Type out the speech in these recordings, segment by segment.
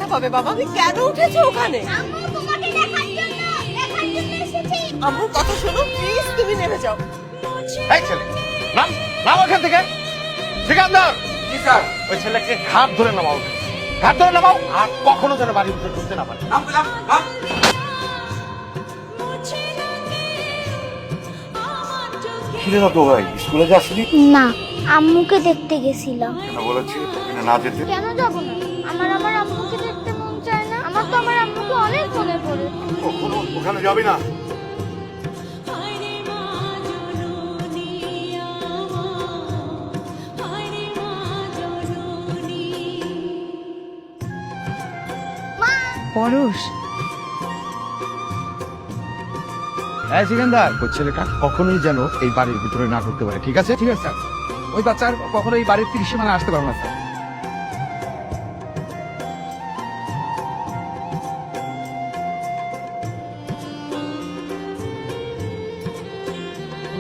ব্যথা পাবে বাবা। তুমি কেন উঠেছো ওখানে? আমার কথা শোনো প্লিজ, তুমি নেমে যাও। এই ছেলে নাম নাম ওখান থেকে। সিকান্দার, জি স্যার। ওই ছেলেকে ঘাট ধরে নামাও, ঘাট ধরে নামাও, আর কখনো যেন বাড়ির ভিতরে ঢুকতে না পারে। নাম নাম নাম। খিদে না তো ভাই, স্কুলে যাসনি? না, আম্মুকে দেখতে গেছিলাম। কেন বলেছি না যেতে? কেন যাব না? আমার আম্মুকে দেখতে মন চায় না। আমার তো আমার আম্মুকে অনেক মনে পড়ে। কখনো ওখানে যাবি না। পরশ, হ্যাঁ সিকান্দার, ওই ছেলেটা কখনোই যেন এই বাড়ির ভিতরে না ঢুকতে পারে, ঠিক আছে? ঠিক আছে স্যার। ওই বাচ্চার কখনো এই বাড়ির 30 সীমানা আসতে পারবে না স্যার।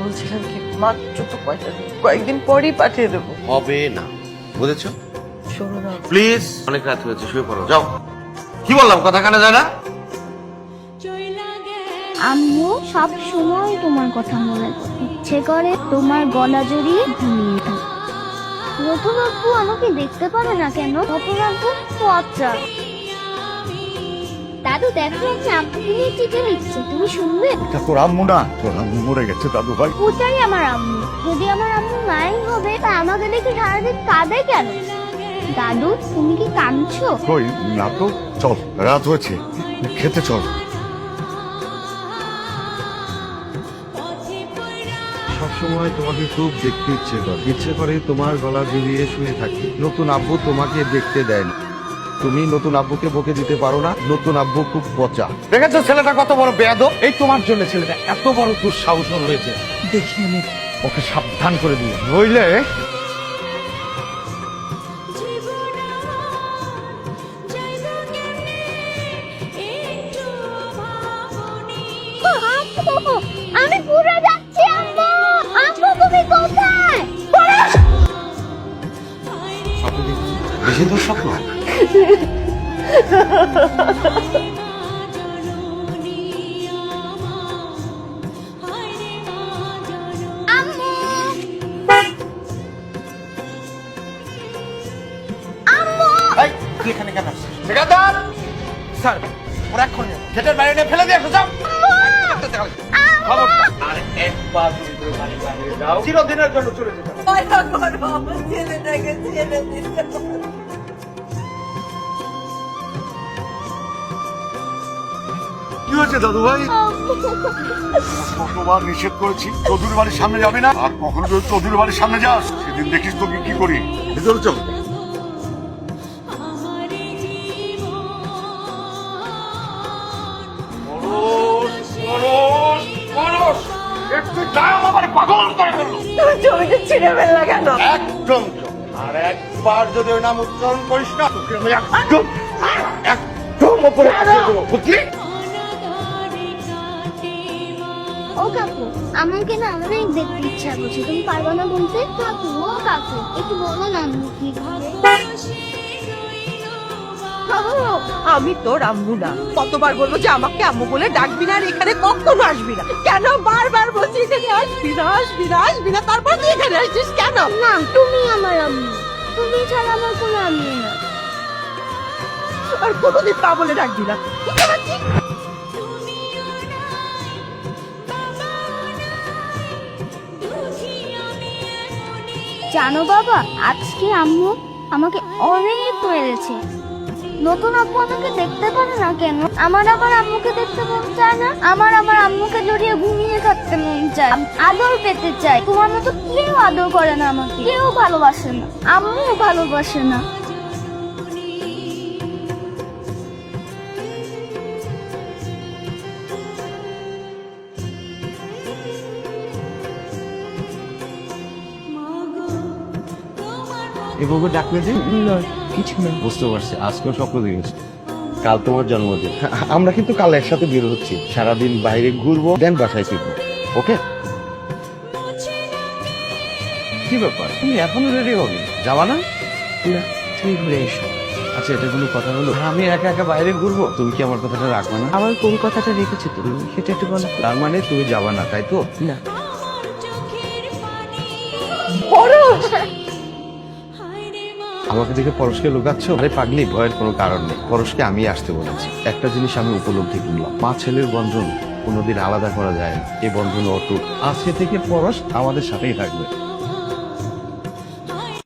বলছিলাম কি মাত্র তো কয়টা দিন, কয়েকদিন পরেই পাঠিয়ে দেবো। হবে না, বুঝেছো? শোনো না, প্লিজ, অনেক রাত হয়েছে, শুয়ে পড়ো, যাও। কি বললাম, কথা কানে যায় না? আম্মু সব সময় তোমার কথা মনে পড়ে। ইচ্ছে করে তোমার গলা জড়িয়ে ঘুমিয়ে থাকি। নতুন আব্বু আমাকে দেখতে পারে না কেন? নতুন আব্বু পচা। দাদু দেখো, একটা আব্বুকে নিয়ে চিঠি লিখছে, তুমি শুনবে? এটা তোর আম্মু না, তোর আম্মু মরে গেছে দাদু ভাই। ওটাই আমার আম্মু। যদি আমার আম্মু নাই হবে, তা আমাকে দেখে সারাদিন কাঁদে কেন? দাদু, তুমি কি কাঁদছো? কই না তো, চল রাত হয়েছে, খেতে চল। সবসময় তোমাকে খুব দেখতে ইচ্ছে করে তোমার গলা জড়িয়ে শুয়ে থাকি। নতুন আব্বু তোমাকে দেখতে দেয় না, তুমি নতুন আব্বুকে বকে দিতে পারো না। নতুন আব্বু খুব পচা। দেখেছো ছেলেটা কত বড় বেয়াদব? এই তোমার জন্য ছেলেটা এত বড় দুঃসাহস হয়েছে। দেখি আমি ওকে সাবধান করে দিও, নইলে আম্মু, আমি পুরো যাচ্ছি আম্মু। আম্মু তুমি কোথায়? বেশি দূর স্বপ্ন। আম্মু, আম্মু, এই, তুই এখানে কেন আসছিস? সিকান্দার, স্যার, ওরা এখন গেটের বাইরে নিয়ে ফেলে দিয়ে আসো, যাও। খবরদার, আর একবার যদি তুমি বাড়ির বাইরে যাও, চিরদিনের জন্য চলে যেতে হবে। দয়া করো, আমার ছেলেটাকে ছেড়ে দিতে। কি হয়েছে দাদু ভাই? কতবার নিষেধ করেছি চৌধুরী বাড়ির সামনে যাবি না, আর কখনো যদি চৌধুরী বাড়ির সামনে যাস সেদিন দেখিস তোকে কি করি। ভিতরে চল। একটু টাইম আমার পাগল করে ফেললো। তুমি জমিটা ছিঁড়ে ফেললা কেন? একদম চল। আর একবার যদি ওই নাম উচ্চারণ করিস না, তোকে আমি একদম একদম উপরে উঠিয়ে দেবো, বুঝলি? ও কাকু, আমাকে না অনেক দেখতে ইচ্ছা করছে, তুমি পারবে না বলতে? কাকু, ও কাকু, একটু বলো না আম্মু কি হবে? আমি তোর আম্মু না। কতবার বলবো যে আমাকে আম্মু বলে ডাকবি না, আর এখানে কখনো আসবি না। কেন বারবার বলছি এখানে আসবি না, আসবি না, আসবি না, তারপর তুই এখানে আসছিস কেন? না, তুমি আমার আম্মু। তুমি ছাড়া আমার কোনো আম্মু না। আর কোনোদিন তা বলে ডাকবি না। বুঝতে পারছিস? জানো বাবা, আজকে আম্মু আমাকে অনেক মেরেছে। নতুন আব্বু আমাকে দেখতে পারে না কেন? আমার আবার আম্মুকে দেখতে মন চায় না। আমার আম্মুকে জড়িয়ে ঘুমিয়ে থাকতে মন চায়, আদর পেতে চাই। তোমার মতো কেউ আদর করে না আমাকে, কেউ ভালোবাসে না, আম্মু ভালোবাসে না। এভাবে ডাকলে যে কিছু না। বুঝতে পারছি, আজকেও স্বপ্ন দেখেছি। কাল তোমার জন্মদিন, আমরা কিন্তু কাল একসাথে বের হচ্ছি। সারাদিন বাইরে ঘুরবো, দেন বাসায় ফিরবো, ওকে? কি ব্যাপার, তুমি এখনো রেডি হবে? যাবা না? না, তুমি ঘুরে এসো। আচ্ছা এটা কোনো কথা হলো? আমি একা একা বাইরে ঘুরবো, তুমি কি আমার কথাটা রাখবে না? আমার কোন কথাটা রেখেছো তুমি সেটা একটু বলো। তার মানে তুমি যাবা না, তাই তো? না পরশ, আমাকে দেখে পরশকে লুকাচ্ছ? আরে পাগলি, ভয়ের কোনো কারণ নেই। পরশকে আমি আসতে বলেছি। একটা জিনিস আমি উপলব্ধি করলাম, মা ছেলের বন্ধন কোনোদিন আলাদা করা যায় না। এই বন্ধন অটুট। আজকে থেকে পরশ আমাদের সাথেই থাকবে।